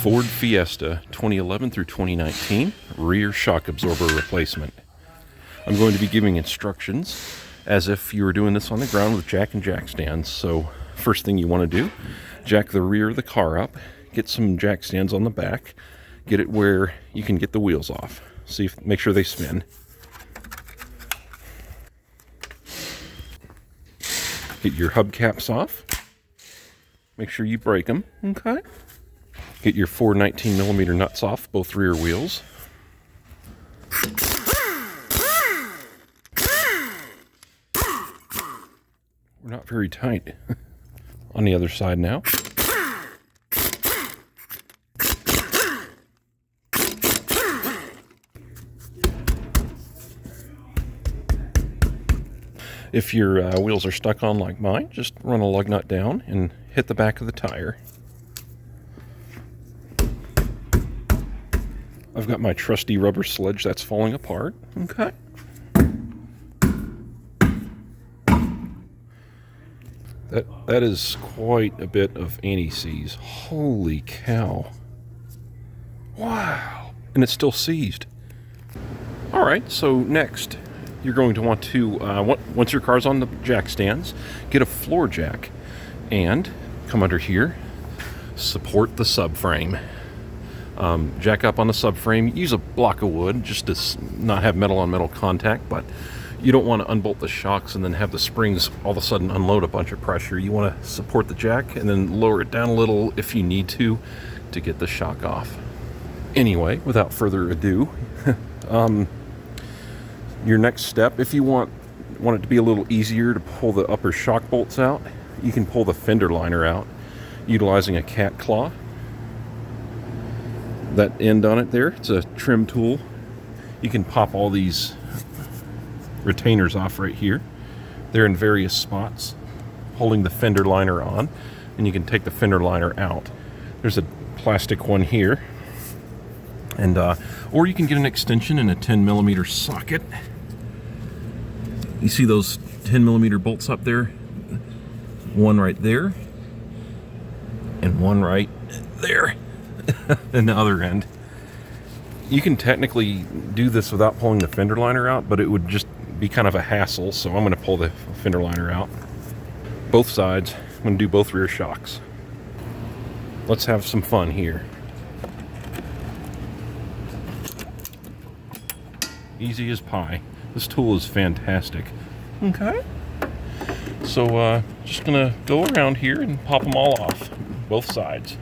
Ford Fiesta 2011 through 2019 rear shock absorber replacement. I'm going to be giving instructions as if you were doing this on the ground with jack and jack stands. So first thing you want to do, jack the rear of the car up, get some jack stands on the back, get it where you can get the wheels off. Make sure they spin. Get your hubcaps off. Make sure you break them, okay? Get your 4 19mm nuts off both rear wheels. We're not very tight. On the other side now. If your wheels are stuck on like mine, just run a lug nut down and hit the back of the tire. I've got my trusty rubber sledge that's falling apart. Okay. That is quite a bit of anti-seize. Holy cow. Wow. And it's still seized. All right, so next you're going to want to, once your car's on the jack stands, get a floor jack and come under here, support the subframe. Jack up on the subframe, use a block of wood just to not have metal on metal contact, but you don't want to unbolt the shocks and then have the springs all of a sudden unload a bunch of pressure. You want to support the jack and then lower it down a little if you need to get the shock off. Anyway, without further ado, your next step, if you want it to be a little easier to pull the upper shock bolts out, you can pull the fender liner out utilizing a cat claw. That end on it there, it's a trim tool. You can pop all these retainers off right here. They're in various spots holding the fender liner on, and you can take the fender liner out. There's a plastic one here, and or you can get an extension in a 10mm socket. You see those 10mm bolts up there? One right there and one right there. And the other end. You can technically do this without pulling the fender liner out, but it would just be kind of a hassle, so I'm going to pull the fender liner out. Both sides. I'm going to do both rear shocks. Let's have some fun here. Easy as pie. This tool is fantastic. Okay. So just going to go around here and pop them all off. Both sides.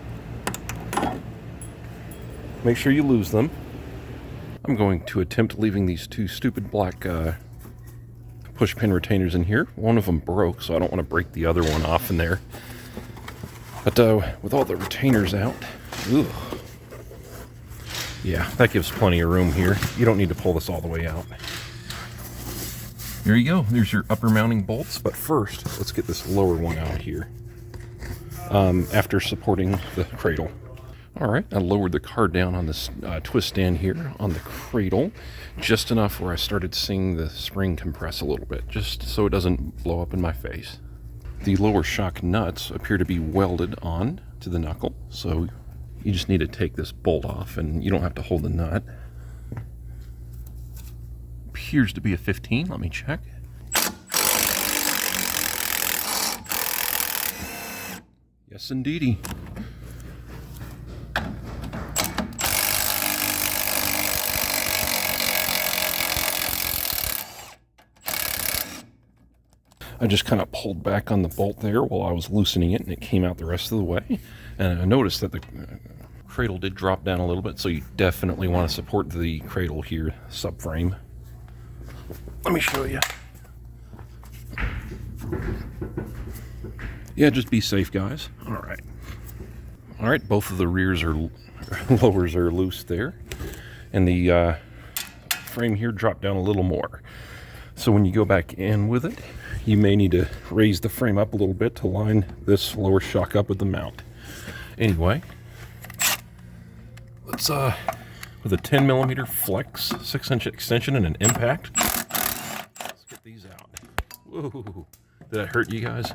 Make sure you lose them. I'm going to attempt leaving these two stupid black push pin retainers in here. One of them broke, so I don't want to break the other one off in there. But with all the retainers out, yeah, that gives plenty of room here. You don't need to pull this all the way out. There you go. There's your upper mounting bolts. But first, let's get this lower one out here after supporting the cradle. All right, I lowered the car down on this twist stand here on the cradle, just enough where I started seeing the spring compress a little bit, just so it doesn't blow up in my face. The lower shock nuts appear to be welded on to the knuckle, so you just need to take this bolt off and you don't have to hold the nut. Appears to be a 15, let me check. Yes, indeedy. I just kind of pulled back on the bolt there while I was loosening it, and it came out the rest of the way. And I noticed that the cradle did drop down a little bit, so you definitely want to support the cradle here, subframe. Let me show you. Yeah, just be safe, guys. All right, both of the rears are lowers are loose there, and the frame here dropped down a little more. So when you go back in with it, you may need to raise the frame up a little bit to line this lower shock up with the mount. Anyway, let's with a 10mm flex 6-inch extension and an impact, let's get these out. Whoa, did that hurt you guys?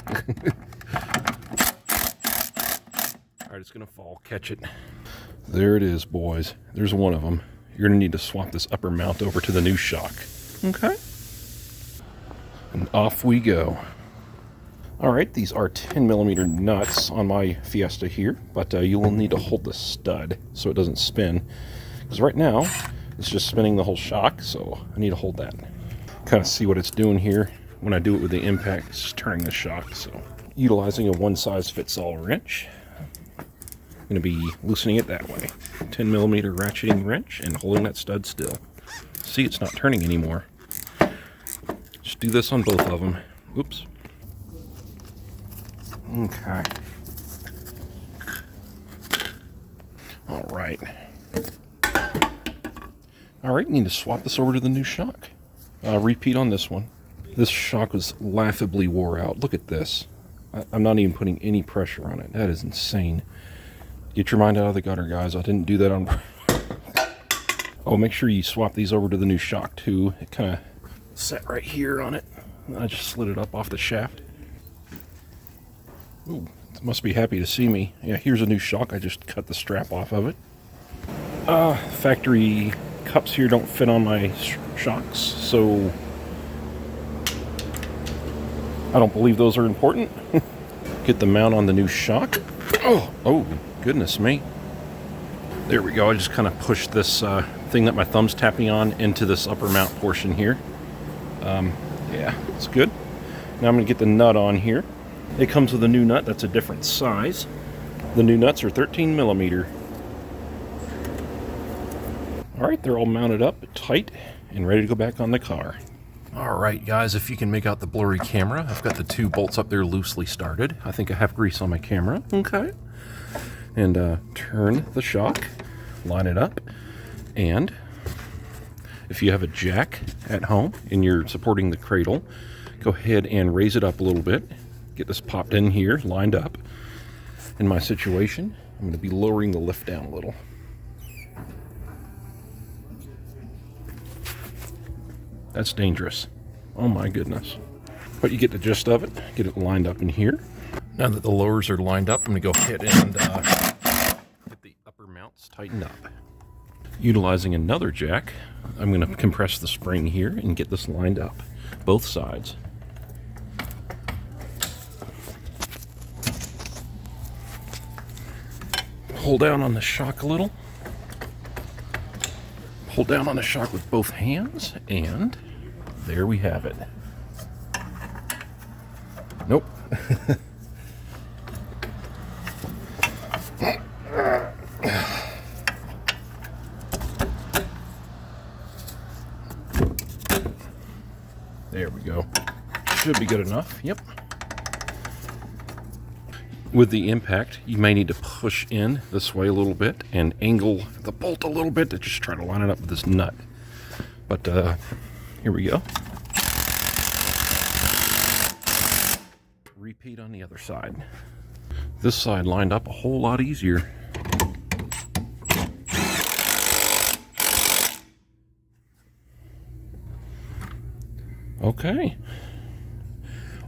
All right, it's gonna fall. Catch it. There it is, boys. There's one of them. You're going to need to swap this upper mount over to the new shock. Okay. And off we go. All right, these are 10mm nuts on my Fiesta here, but you will need to hold the stud so it doesn't spin. Because right now, it's just spinning the whole shock, so I need to hold that. Kind of see what it's doing here. When I do it with the impact, it's just turning the shock. So utilizing a one-size-fits-all wrench, I'm going to be loosening it that way. 10mm ratcheting wrench and holding that stud still. See, it's not turning anymore. Just do this on both of them. Oops. Okay. All right. All right, need to swap this over to the new shock. Repeat on this one. This shock was laughably wore out. Look at this. I'm not even putting any pressure on it. That is insane. Get your mind out of the gutter, guys. I didn't do that on... Oh, make sure you swap these over to the new shock, too. It kind of sat right here on it. I just slid it up off the shaft. Ooh, it must be happy to see me. Yeah, here's a new shock. I just cut the strap off of it. Factory cups here don't fit on my shocks, so I don't believe those are important. Get the mount on the new shock. Oh, goodness me. There we go. I just kind of pushed this thing that my thumb's tapping on into this upper mount portion here. Yeah, it's good. Now I'm going to get the nut on here. It comes with a new nut that's a different size. The new nuts are 13mm. All right, they're all mounted up tight and ready to go back on the car. All right, guys, if you can make out the blurry camera, I've got the two bolts up there loosely started. I think I have grease on my camera. Okay. And turn the shock, line it up, and if you have a jack at home and you're supporting the cradle, go ahead and raise it up a little bit. Get this popped in here, lined up. In my situation, I'm going to be lowering the lift down a little. That's dangerous. Oh my goodness. But you get the gist of it. Get it lined up in here. Now that the lowers are lined up, I'm going to go ahead and get the upper mounts tightened up. Utilizing another jack, I'm going to compress the spring here and get this lined up, both sides. Pull down on the shock a little. Pull down on the shock with both hands, and there we have it. Nope. There we go. Should be good enough. Yep. With the impact, you may need to push in this way a little bit and angle the bolt a little bit to just try to line it up with this nut. But here we go. Repeat on the other side. This side lined up a whole lot easier. Okay.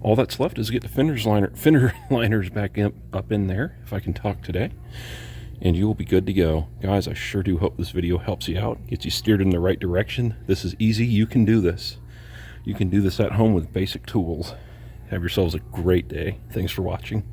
All that's left is get the fender liners back up in there, if I can talk today, and you will be good to go. Guys, I sure do hope this video helps you out, gets you steered in the right direction. This is easy. You can do this. You can do this at home with basic tools. Have yourselves a great day. Thanks for watching.